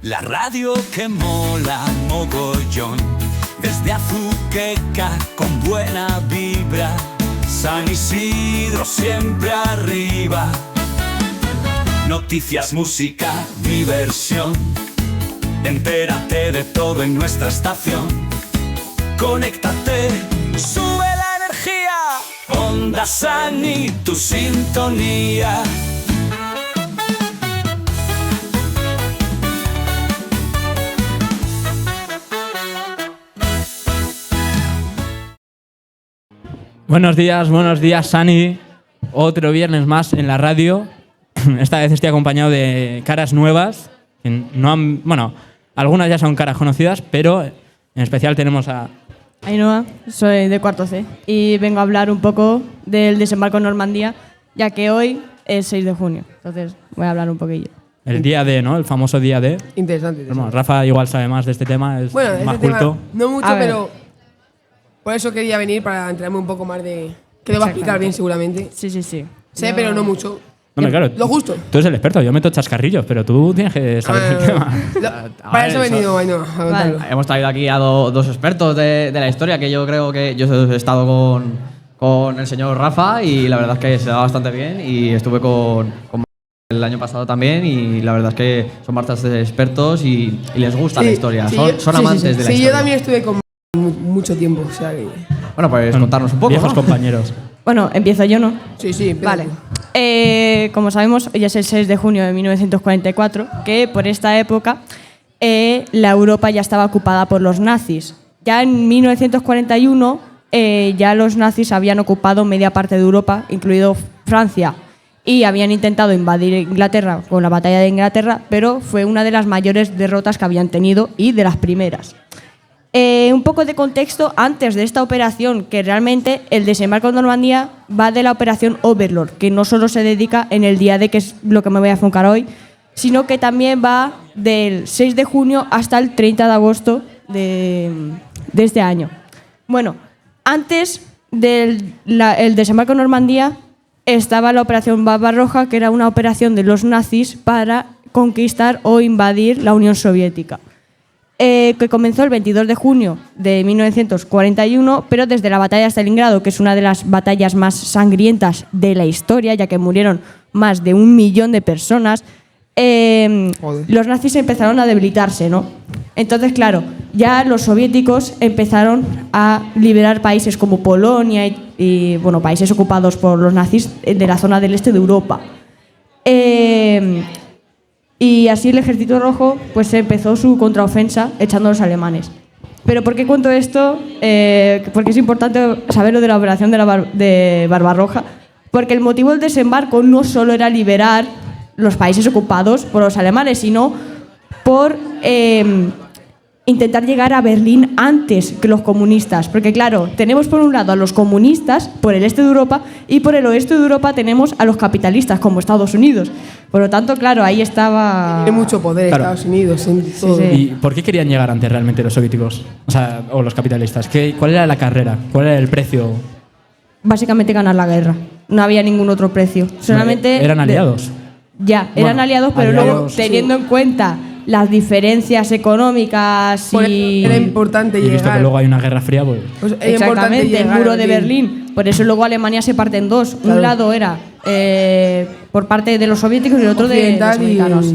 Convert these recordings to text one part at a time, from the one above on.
La radio que mola mogollón, desde Azuqueca con buena vibra, San Isidro siempre arriba. Noticias, música, diversión, entérate de todo en nuestra estación. Conéctate, sube la energía, Onda Sani, tu sintonía. Buenos días, Sani. Otro viernes más en la radio. Esta vez estoy acompañado de caras nuevas. Algunas ya son caras conocidas, pero en especial tenemos a Ainhoa, soy de cuarto C y vengo a hablar un poco del desembarco en Normandía, ya que hoy es 6 de junio. Entonces voy a hablar un poquillo. el día D, ¿no? El famoso día D. Interesante. Bueno, Rafa igual sabe más de este tema, es más culto. No mucho, pero por eso quería venir para enterarme un poco más de... Que lo va a explicar bien seguramente. Sí. Sé, pero no mucho. No, claro, lo justo. Tú eres el experto, yo meto chascarrillos, pero tú tienes que saber el tema. Para eso he venido, Ainhoa, a contarlo. Hemos traído aquí a dos expertos de la historia, que yo creo que yo he estado con el señor Rafa y la verdad es que se da bastante bien, y estuve con el año pasado también, y la verdad es que son bastante expertos y les gusta la historia, son amantes de la historia. Sí, yo también estuve con mucho tiempo, o sea que... Bueno, pues contarnos un poco, viejos ¿no? compañeros. Bueno, empiezo yo, ¿no? Sí, vale. Como sabemos, hoy es el 6 de junio de 1944, que por esta época la Europa ya estaba ocupada por los nazis. Ya en 1941 ya los nazis habían ocupado media parte de Europa, incluido Francia, y habían intentado invadir Inglaterra con la batalla de Inglaterra, pero fue una de las mayores derrotas que habían tenido y de las primeras. Un poco de contexto antes de esta operación, que realmente el desembarco en Normandía va de la operación Overlord, que no solo se dedica en el día D, que es lo que me voy a enfocar hoy, sino que también va del 6 de junio hasta el 30 de agosto de este año. Bueno, antes del el desembarco en Normandía estaba la operación Barbarroja, que era una operación de los nazis para conquistar o invadir la Unión Soviética. Que comenzó el 22 de junio de 1941, pero desde la batalla de Stalingrado, que es una de las batallas más sangrientas de la historia, ya que murieron más de 1 millón de personas, los nazis empezaron a debilitarse, ¿no? Entonces, claro, ya los soviéticos empezaron a liberar países como Polonia y países ocupados por los nazis de la zona del este de Europa. Y así el Ejército Rojo pues empezó su contraofensa echando a los alemanes. ¿Pero por qué cuento esto? Porque es importante saber lo de la operación de Barbarroja, porque el motivo del desembarco no solo era liberar los países ocupados por los alemanes, sino por intentar llegar a Berlín antes que los comunistas. Porque claro, tenemos por un lado a los comunistas por el este de Europa, y por el oeste de Europa tenemos a los capitalistas como Estados Unidos. Por lo tanto, claro, ahí estaba... Tiene mucho poder Estados Unidos en todo. ¿Y por qué querían llegar antes realmente los soviéticos? O los capitalistas. ¿Cuál era la carrera? ¿Cuál era el precio? Básicamente ganar la guerra. No había ningún otro precio. Solamente... ¿Eran aliados? Eran aliados, pero luego teniendo en cuenta las diferencias económicas y... Era importante llegar. Y visto que luego hay una guerra fría, pues... Exactamente, el muro de Berlín. Por eso luego Alemania se parte en dos. Claro. Un lado era por parte de los soviéticos y el otro de los americanos.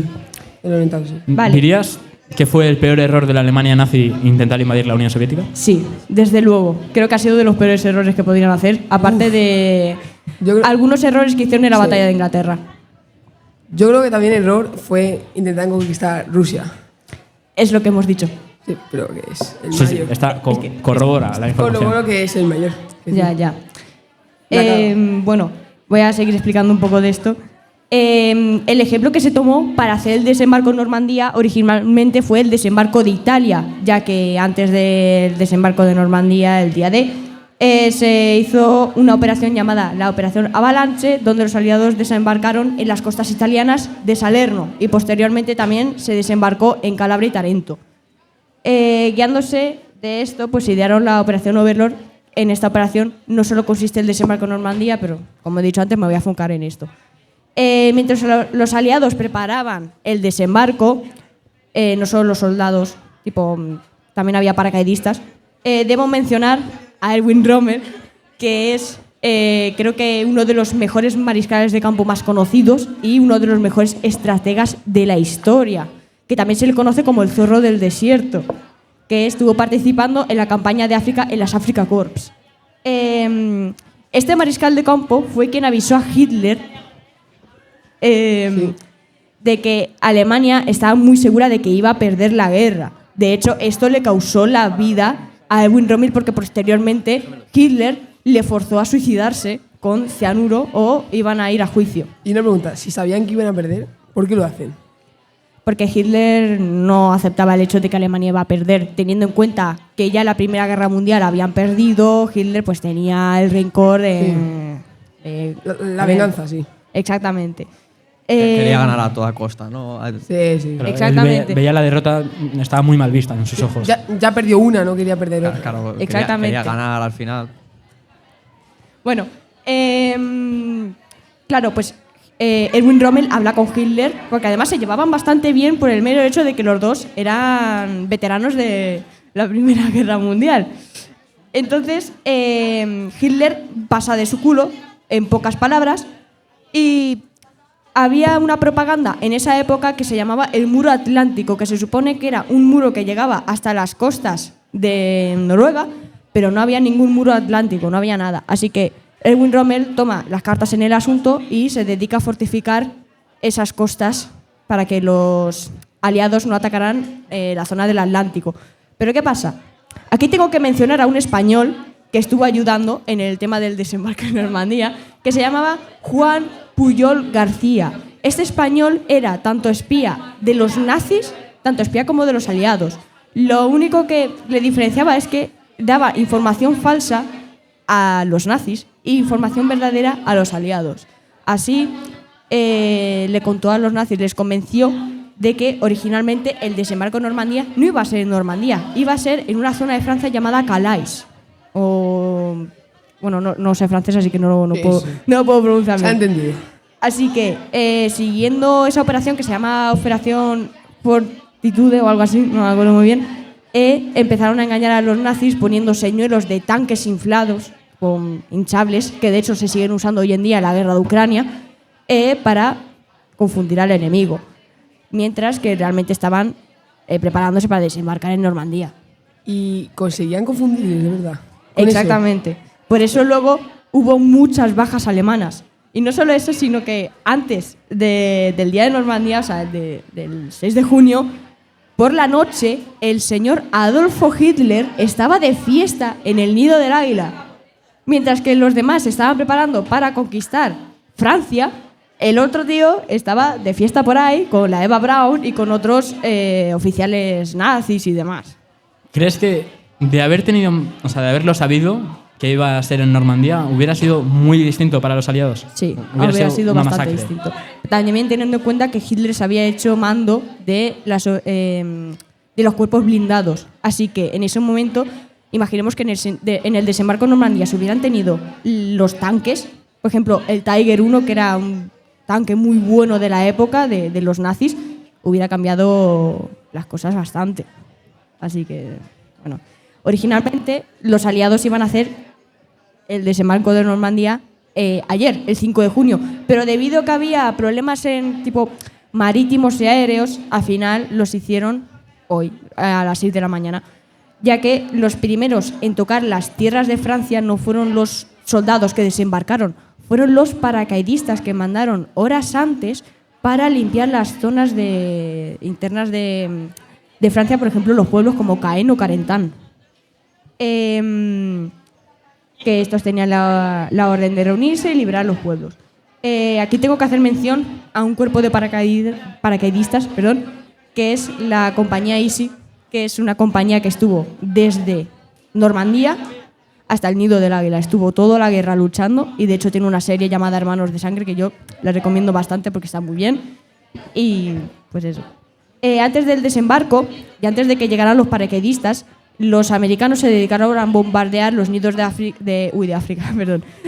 El oriental, sí. Vale. ¿Dirías que fue el peor error de la Alemania nazi intentar invadir la Unión Soviética? Sí, desde luego. Creo que ha sido de los peores errores que podrían hacer, aparte de algunos errores que hicieron en la batalla de Inglaterra. Yo creo que también el error fue intentar conquistar Rusia. Es lo que hemos dicho. Sí, pero que es el Sí, mayor. Corrobora la información. Corroboro que es el mayor. Ya. Bueno, voy a seguir explicando un poco de esto. El ejemplo que se tomó para hacer el desembarco en Normandía originalmente fue el desembarco de Italia, ya que antes del desembarco de Normandía, el día D, se hizo una operación llamada la Operación Avalanche, donde los aliados desembarcaron en las costas italianas de Salerno, y posteriormente también se desembarcó en Calabria y Tarento. Guiándose de esto, pues idearon la Operación Overlord. En esta operación no solo consiste el desembarco en Normandía, pero como he dicho antes, me voy a enfocar en esto. Mientras los aliados preparaban el desembarco, no solo los soldados, también había paracaidistas. Debo mencionar a Erwin Rommel, que es creo que uno de los mejores mariscales de campo más conocidos y uno de los mejores estrategas de la historia, que también se le conoce como el zorro del desierto, que estuvo participando en la campaña de África en las Afrika Korps. Este mariscal de campo fue quien avisó a Hitler de que Alemania estaba muy segura de que iba a perder la guerra. De hecho, esto le causó la vida a Erwin Rommel porque posteriormente Hitler le forzó a suicidarse con cianuro o iban a ir a juicio. Y una pregunta, si sabían que iban a perder, ¿por qué lo hacen? Porque Hitler no aceptaba el hecho de que Alemania iba a perder, teniendo en cuenta que ya la Primera Guerra Mundial habían perdido. Hitler pues tenía el rencor la venganza, sí. Exactamente. Quería ganar a toda costa, ¿no? Sí, sí. Pero Exactamente. él veía la derrota, estaba muy mal vista en sus ojos. Ya perdió una, no quería perder otra. Claro, Exactamente. quería ganar al final. Bueno, claro, pues Erwin Rommel habla con Hitler, porque además se llevaban bastante bien por el mero hecho de que los dos eran veteranos de la Primera Guerra Mundial. Entonces, Hitler pasa de su culo, en pocas palabras, y había una propaganda en esa época que se llamaba el Muro Atlántico, que se supone que era un muro que llegaba hasta las costas de Noruega, pero no había ningún muro atlántico, no había nada. Así que Erwin Rommel toma las cartas en el asunto y se dedica a fortificar esas costas para que los aliados no atacaran la zona del Atlántico. Pero ¿qué pasa? Aquí tengo que mencionar a un español que estuvo ayudando en el tema del desembarco en Normandía, que se llamaba Juan Pujol García. Este español era tanto espía de los nazis, tanto espía como de los aliados. Lo único que le diferenciaba es que daba información falsa a los nazis e información verdadera a los aliados. Así le contó a los nazis, les convenció de que originalmente el desembarco en Normandía no iba a ser en Normandía, iba a ser en una zona de Francia llamada Calais. Bueno, no sé francés, así que no puedo pronunciar bien. Se ha entendido. Así que, siguiendo esa operación que se llama Operación Fortitude o algo así, no me acuerdo muy bien, empezaron a engañar a los nazis poniendo señuelos de tanques inflados con hinchables, que de hecho se siguen usando hoy en día en la guerra de Ucrania, para confundir al enemigo, mientras que realmente estaban preparándose para desembarcar en Normandía. Y conseguían confundirles, de verdad. Exactamente. Por eso luego hubo muchas bajas alemanas. Y no solo eso, sino que antes del día de Normandía, o sea, del 6 de junio, por la noche, el señor Adolfo Hitler estaba de fiesta en el Nido del Águila. Mientras que los demás se estaban preparando para conquistar Francia, el otro tío estaba de fiesta por ahí con la Eva Braun y con otros oficiales nazis y demás. ¿Crees que de haberlo sabido que iba a ser en Normandía, hubiera sido muy distinto para los aliados? Sí, hubiera sido una bastante masacre. distinto. También teniendo en cuenta que Hitler se había hecho mando de los cuerpos blindados. Así que en ese momento, imaginemos que en el desembarco en Normandía se hubieran tenido los tanques, por ejemplo, el Tiger I, que era un tanque muy bueno de la época de los nazis, hubiera cambiado las cosas bastante. Así que, bueno, originalmente los aliados iban a hacer el desembarco de Normandía ayer, el 5 de junio, pero debido a que había problemas en tipo marítimos y aéreos, al final los hicieron hoy, a las 6 de la mañana, ya que los primeros en tocar las tierras de Francia no fueron los soldados que desembarcaron, fueron los paracaidistas que mandaron horas antes para limpiar las zonas internas de Francia, por ejemplo, los pueblos como Caen o Carentan. Que estos tenían la orden de reunirse y liberar los pueblos. Aquí tengo que hacer mención a un cuerpo de paracaidistas, que es la compañía Easy, que es una compañía que estuvo desde Normandía hasta el Nido del Águila. Estuvo toda la guerra luchando y de hecho tiene una serie llamada Hermanos de Sangre que yo les recomiendo bastante porque está muy bien. Y pues eso. Antes del desembarco y antes de que llegaran los paracaidistas, los americanos se dedicaron a bombardear los nidos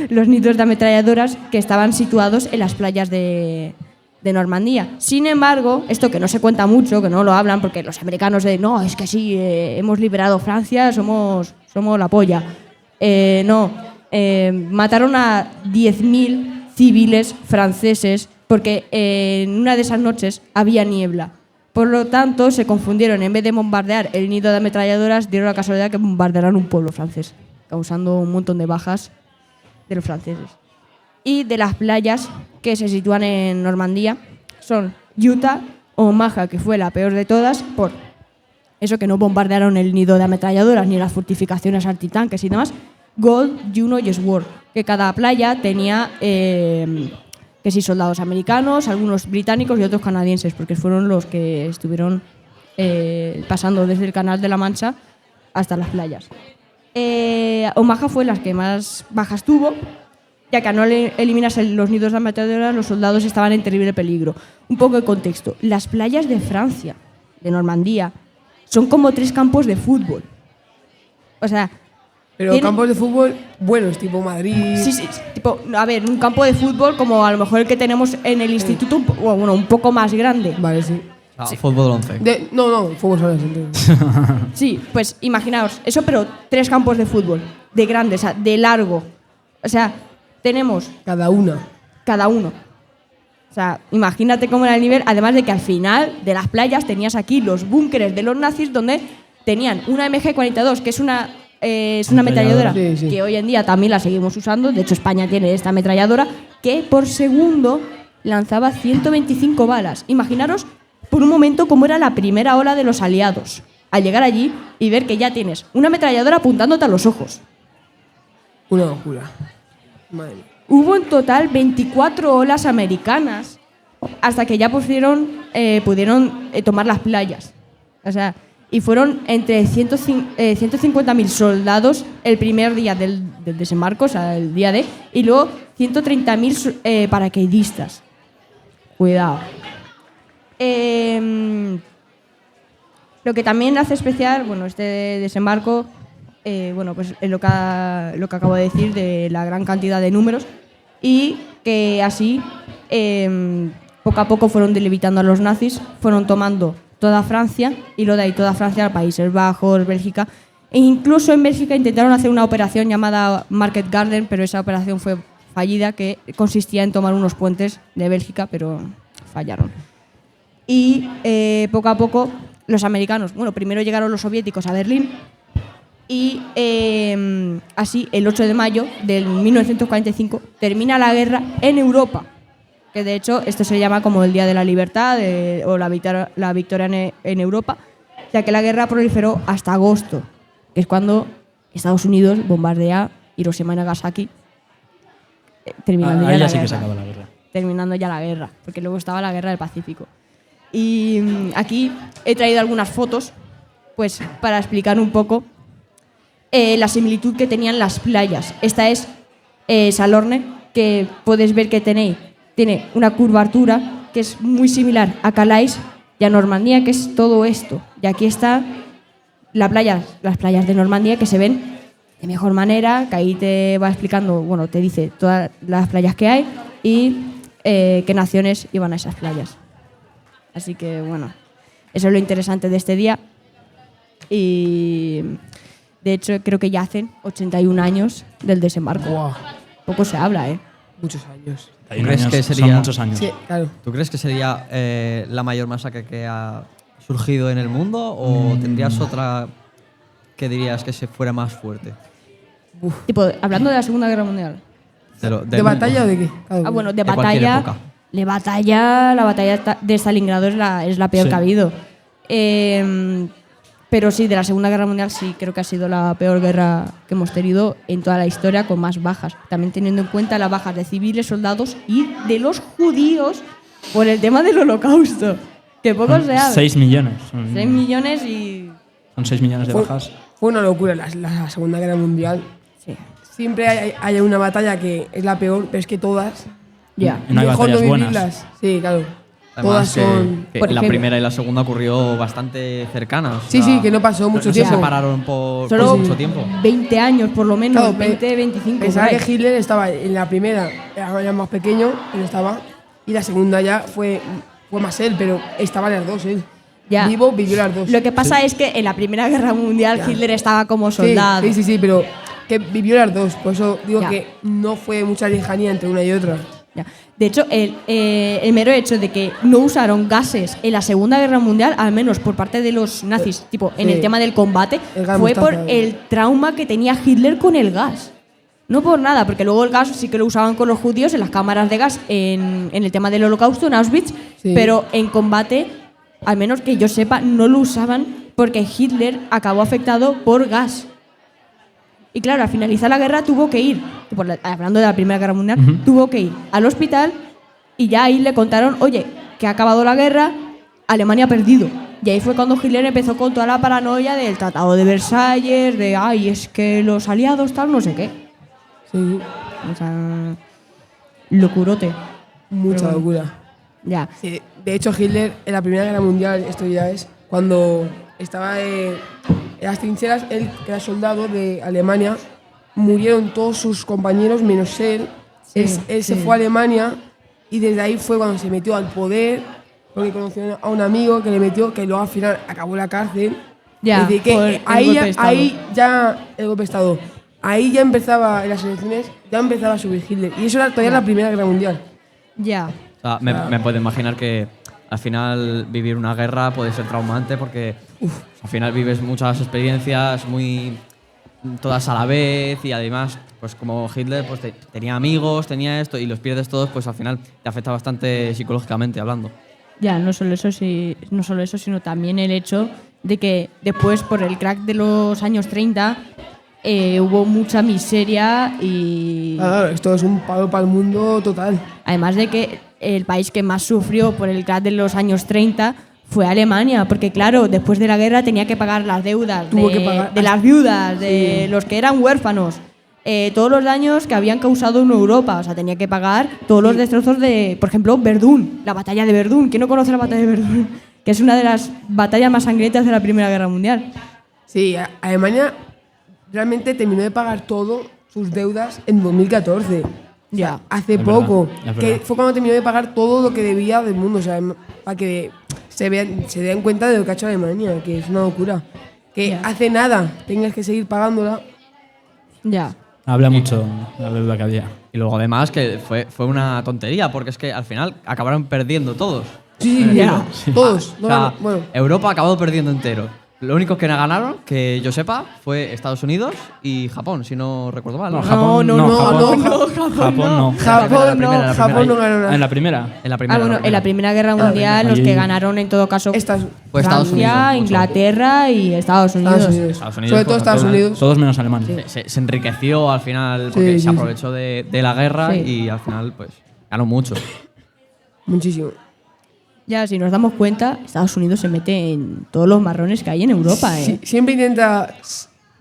los nidos de ametralladoras que estaban situados en las playas de de Normandía. Sin embargo, esto que no se cuenta mucho, que no lo hablan, porque los americanos no, es que sí, hemos liberado Francia, somos la polla. Mataron a 10.000 civiles franceses porque en una de esas noches había niebla. Por lo tanto, se confundieron. En vez de bombardear el nido de ametralladoras, dieron la casualidad que bombardearon un pueblo francés, causando un montón de bajas de los franceses. Y de las playas que se sitúan en Normandía son Utah, Omaha, que fue la peor de todas, por eso que no bombardearon el nido de ametralladoras ni las fortificaciones antitanques y demás. Gold, Juno y Sword, que cada playa tenía que sí, soldados americanos, algunos británicos y otros canadienses, porque fueron los que estuvieron pasando desde el Canal de la Mancha hasta las playas. Omaha fue la que más bajas tuvo, ya que al no eliminarse los nidos de ametralladoras, los soldados estaban en terrible peligro. Un poco de contexto. Las playas de Francia, de Normandía, son como 3 campos de fútbol. O sea... Pero campos de fútbol buenos, tipo Madrid... Sí, tipo, a ver, un campo de fútbol como a lo mejor el que tenemos en el instituto, bueno, un poco más grande. Vale, sí. Fútbol 11. No, fútbol solo. Sí, pues imaginaos, eso, pero 3 campos de fútbol, de grande, o sea, de largo. O sea, tenemos... Cada uno. O sea, imagínate cómo era el nivel, además de que al final de las playas tenías aquí los búnkeres de los nazis donde tenían una MG-42, que es una ametralladora sí. que hoy en día también la seguimos usando. De hecho, España tiene esta ametralladora que por segundo lanzaba 125 balas. Imaginaros por un momento cómo era la primera ola de los aliados al llegar allí y ver que ya tienes una ametralladora apuntándote a los ojos. Una locura. Madre mía. Hubo en total 24 olas americanas hasta que ya pudieron tomar las playas. O sea, y fueron entre 150.000 soldados el primer día del desembarco, o sea, el día D, y luego 130.000 paracaidistas. Cuidado. Lo que también hace especial, bueno, este desembarco, pues es lo que acabo de decir, de la gran cantidad de números, y que así poco a poco fueron debilitando a los nazis, fueron tomando toda Francia y lo de ahí toda Francia, Países Bajos, Bélgica, e incluso en Bélgica intentaron hacer una operación llamada Market Garden, pero esa operación fue fallida, que consistía en tomar unos puentes de Bélgica, pero fallaron. Y poco a poco los americanos, primero llegaron los soviéticos a Berlín y así el 8 de mayo del 1945 termina la guerra en Europa, que de hecho esto se llama como el Día de la Libertad o la victoria en Europa, ya que la guerra proliferó hasta agosto, que es cuando Estados Unidos bombardea Hiroshima y Nagasaki, terminando ya la sí guerra. Que se acabó la guerra. Terminando ya la guerra, porque luego estaba la guerra del Pacífico. Y aquí he traído algunas fotos pues para explicar un poco la similitud que tenían las playas. Esta es Salorne, que podéis ver que tiene una curvatura que es muy similar a Calais y a Normandía, que es todo esto. Y aquí está las playas de Normandía, que se ven de mejor manera, que ahí te va explicando, te dice todas las playas que hay y qué naciones iban a esas playas. Así que, eso es lo interesante de este día. Y, de hecho, creo que ya hacen 81 años del desembarco. Wow. Poco se habla, ¿eh? Muchos años. ¿Crees que sería, son muchos años. Sí, claro. ¿Tú crees que sería la mayor masacre que ha surgido en el mundo o tendrías otra que dirías que se fuera más fuerte? Tipo, hablando de la Segunda Guerra Mundial. ¿De batalla o de qué? Claro. De cualquier batalla. época. La batalla de Stalingrado es la peor que ha habido. Pero sí, de la Segunda Guerra Mundial sí creo que ha sido la peor guerra que hemos tenido en toda la historia, con más bajas. También teniendo en cuenta las bajas de civiles, soldados y de los judíos por el tema del Holocausto. Que poco se habla. 6 millones. 6 millones y... Son 6 millones de bajas. Fue una locura la Segunda Guerra Mundial. Sí. Siempre hay una batalla que es la peor, pero es que todas... Ya. Y no hay mejor batallas buenas. vivirlas. Sí, claro. Además, Todas son... que por la ejemplo. primera y la segunda ocurrió bastante cercanas. Sí, sí, que no pasó mucho no tiempo. se separaron por Solo mucho tiempo. 20 años por lo menos, Claro, 20, 25. Pensaba por ahí. que Hitler estaba en la primera, era más pequeño, y no estaba. Y la segunda ya fue más él, pero estaban las dos él. Ya. Vivo, vivió las dos. Lo que pasa es que en la Primera Guerra Mundial Ya. Hitler estaba como soldado. Sí, pero que vivió las dos. Por eso digo Ya. que no fue mucha lejanía entre una y otra. Ya. De hecho, el mero hecho de que no usaron gases en la Segunda Guerra Mundial, al menos por parte de los nazis, tipo en sí. el tema del combate, El gas fue mostaza, por el trauma que tenía Hitler con el gas. No por nada, porque luego el gas sí que lo usaban con los judíos en las cámaras de gas en el tema del Holocausto, en Auschwitz, Sí. pero en combate, al menos que yo sepa, no lo usaban porque Hitler acabó afectado por gas. Y claro, al finalizar la guerra tuvo que ir, hablando de la Primera Guerra Mundial, tuvo que ir al hospital y ya ahí le contaron, oye, que ha acabado la guerra, Alemania ha perdido. Y ahí fue cuando Hitler empezó con toda la paranoia del Tratado de Versalles, de, ay, es que los aliados tal, no sé qué. Sí, O sea, locurote. mucha locura. Ya. Sí, de hecho, Hitler en la Primera Guerra Mundial, esto ya es, cuando estaba en las trincheras, él, que era soldado de Alemania, murieron todos sus compañeros menos él. Él se fue a Alemania y desde ahí fue cuando se metió al poder, porque conoció a un amigo que le metió, que luego al final acabó en la cárcel. Ya, Es decir, que por el ahí, golpe de Estado. ahí ya el golpe de Estado. Ahí ya empezaba, en las elecciones, ya empezaba a subir Hitler. Y eso era todavía la Primera Guerra Mundial. Ya. O sea, me puedo imaginar que al final vivir una guerra puede ser traumante porque al final vives muchas experiencias muy todas a la vez y además pues como Hitler pues tenía amigos, tenía esto y los pierdes todos, pues al final te afecta bastante psicológicamente hablando. Ya, no solo eso, sino también el hecho de que después, por el crack de los años 30, hubo mucha miseria y Claro, esto es un palo para el mundo total. además de que el país que más sufrió por el crack de los años 30 fue Alemania, porque claro, después de la guerra tenía que pagar las deudas Tuvo que pagar de las viudas, de los que eran huérfanos, todos los daños que habían causado en Europa, o sea, tenía que pagar todos los destrozos de, por ejemplo, Verdún, la batalla de Verdún. ¿Quién no conoce la batalla de Verdún? Que es una de las batallas más sangrientas de la Primera Guerra Mundial. Sí, Alemania realmente terminó de pagar todo sus deudas en 2014. Ya. Hace Es poco. verdad, es Que verdad. fue cuando terminó de pagar todo lo que debía del mundo. O sea, para que se den cuenta de lo que ha hecho Alemania, que es una locura. Que Ya. hace nada tengas que seguir pagándola. Ya. Habla mucho la deuda que había. Y luego además que fue una tontería porque es que al final acabaron perdiendo todos. Sí, Ya. todos. O sea, Bueno, Europa ha acabado perdiendo entero. Lo único que ganaron, que yo sepa, fue Estados Unidos y Japón, si no recuerdo mal. No, no, Japón no, Japón no, Japón no. Japón la Japón no ganó nada. En la primera. En la primera. Ah, bueno, en la Primera Guerra Mundial los Allí- que ganaron en todo caso Fue Estados Francia, Unidos, mucho. Inglaterra y Estados Unidos. Estados Unidos, Sobre todo por Estados ejemplo, Unidos. Todos menos Alemania. Se enriqueció al final porque Sí, se sí, aprovechó de la guerra Sí. y al final pues ganó mucho. Muchísimo. Ya, si nos damos cuenta, Estados Unidos se mete en todos los marrones que hay en Europa. Sí, siempre intenta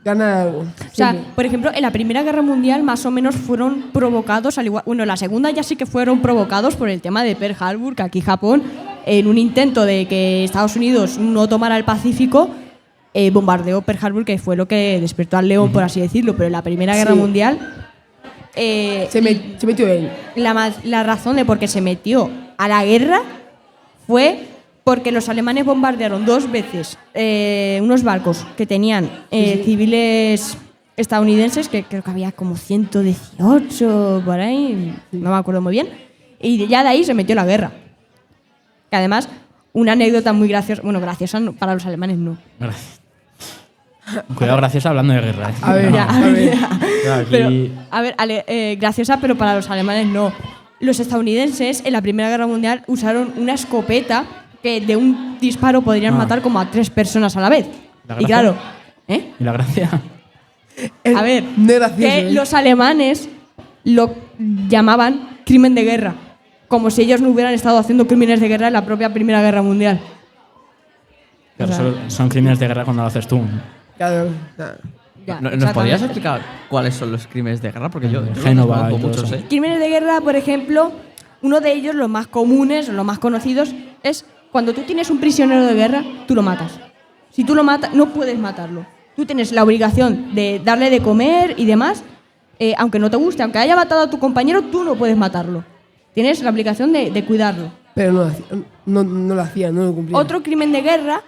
ganar algo. O sea, por ejemplo, en la Primera Guerra Mundial más o menos fueron provocados, al igual, bueno, en la Segunda ya sí que fueron provocados por el tema de Pearl Harbor, que aquí Japón, en un intento de que Estados Unidos no tomara el Pacífico, bombardeó Pearl Harbor, que fue lo que despertó al león, por así decirlo. Pero en la Primera Guerra Sí. Mundial, Se metió él. la razón de por qué se metió a la guerra fue porque los alemanes bombardearon 2 veces unos barcos que tenían civiles estadounidenses, que creo que había como 118 por ahí, no me acuerdo muy bien, y ya de ahí se metió la guerra. Que además, una anécdota muy graciosa, bueno, graciosa para los alemanes no. Gracias. Cuidado, graciosa hablando de guerra. A ver, Ya, a ver. Aquí- Pero, a ver, graciosa, pero para los alemanes no. Los estadounidenses en la Primera Guerra Mundial usaron una escopeta que de un disparo podrían matar como a 3 personas a la vez. ¿La Y gracia? claro, ¿Y la gracia? a ver, No es gracioso, que los alemanes lo llamaban crimen de guerra, como si ellos no hubieran estado haciendo crímenes de guerra en la propia Primera Guerra Mundial. Claro, O sea- son crímenes de guerra cuando lo haces tú. Claro, o sea, Ya, ¿Nos exactamente. podrías explicar cuáles son los crímenes de guerra? Porque yo Génova no y conozco todo muchos, eso. Crímenes de guerra, por ejemplo, uno de ellos, los más comunes, los más conocidos, es cuando tú tienes un prisionero de guerra, tú lo matas. Si tú lo matas, no puedes matarlo. Tú tienes la obligación de darle de comer y demás, aunque no te guste, aunque haya matado a tu compañero, tú no puedes matarlo. Tienes la obligación de cuidarlo. Pero no lo hacían, no lo cumplían. Otro crimen de guerra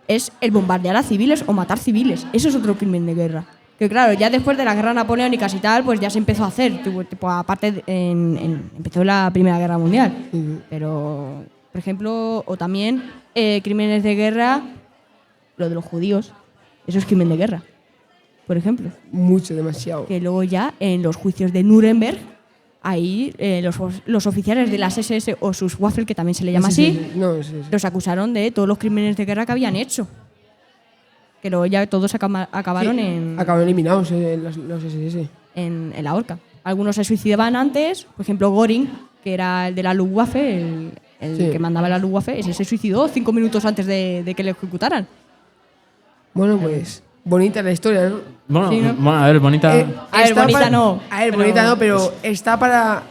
es el bombardear a civiles o matar civiles. Eso es otro crimen de guerra. Que claro, ya después de las guerras napoleónicas y tal, pues ya se empezó a hacer. Tipo, aparte, empezó la Primera Guerra Mundial. Pero, por ejemplo, o también crímenes de guerra, lo de los judíos. Eso es crimen de guerra, por ejemplo. Mucho, demasiado. Que luego ya en los juicios de Nuremberg, ahí los oficiales de las SS o sus Waffen, que también se le llama así, Sí. los acusaron de todos los crímenes de guerra que habían hecho. Que luego ya todos acabaron Acabaron eliminados los SS. en la horca. Algunos se suicidaban antes, por ejemplo Göring, que era el de la Luftwaffe, el Sí. que mandaba la Luftwaffe, ese se suicidó 5 minutos antes de que le ejecutaran. Bueno, pues bonita la historia, ¿no? Bueno, Sí, ¿no? bueno, a ver, bonita. A ver, Está bonita para- no, A ver, pero- bonita no, pero está para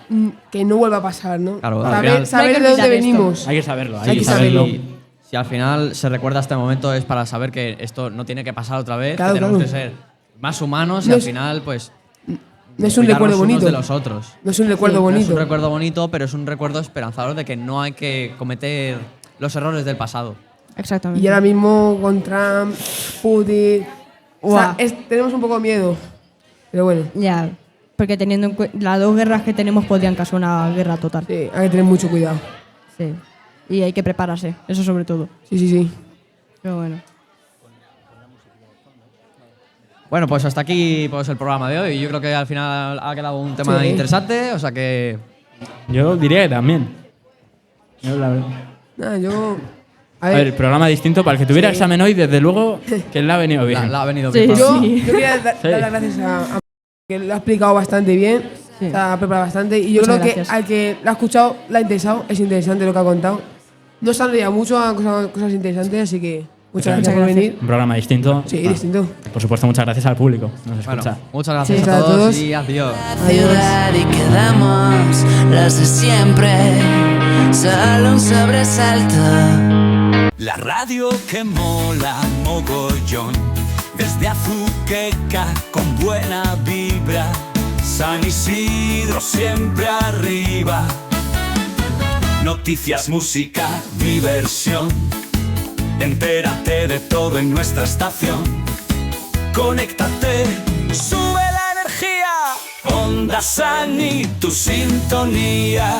que no vuelva a pasar, ¿no? Claro, al saber final- saber No hay que de dónde olvidar esto. venimos. Hay que saberlo, Hay hay que que saberlo. saberlo. Si al final se recuerda este momento es para saber que esto no tiene que pasar otra vez, Claro, que tenemos claro. que ser más humanos y No al es- final, pues, No es un cuidarnos recuerdo unos bonito. de los otros. No es un recuerdo No es bonito. un recuerdo bonito, pero es un recuerdo esperanzador de que no hay que cometer los errores del pasado. Exactamente. Y ahora mismo con Trump, Putin. O sea, Guau. tenemos un poco de miedo. Pero bueno, Ya, porque teniendo en cuenta las dos guerras que tenemos podrían causar una guerra total. sí, hay que tener mucho cuidado. Sí. Y hay que prepararse, eso sobre todo. Sí. Pero bueno. Bueno, pues hasta aquí pues, el programa de hoy. Yo creo que al final ha quedado un tema Sí. interesante, o sea que Yo diría que también. Yo la verdad. Nada, yo. A A ver, ver, programa distinto para el que tuviera Sí. examen hoy, desde luego que le ha venido bien. la ha venido Sí, bien. yo, sí. yo quería dar Sí. las gracias a que lo ha explicado bastante bien. Sí. Se ha preparado bastante. Y yo Muchas creo gracias. que al que lo ha escuchado, le ha interesado. Es interesante lo que ha contado. No se han reído mucho, han cosas interesantes, así que muchas gracias por gracias. venir. Un programa distinto. Sí, Ah, distinto. Por supuesto, muchas gracias al público. Nos Bueno, escucha. muchas gracias Sí, a a todos todos. y adiós. ciudad y quedamos los de siempre, solo un sobresalto. La radio que mola mogollón, desde Azuqueca con buena vibra, San Isidro siempre arriba. Noticias, música, diversión, entérate de todo en nuestra estación. Conéctate, sube la energía, Onda Sani, tu sintonía.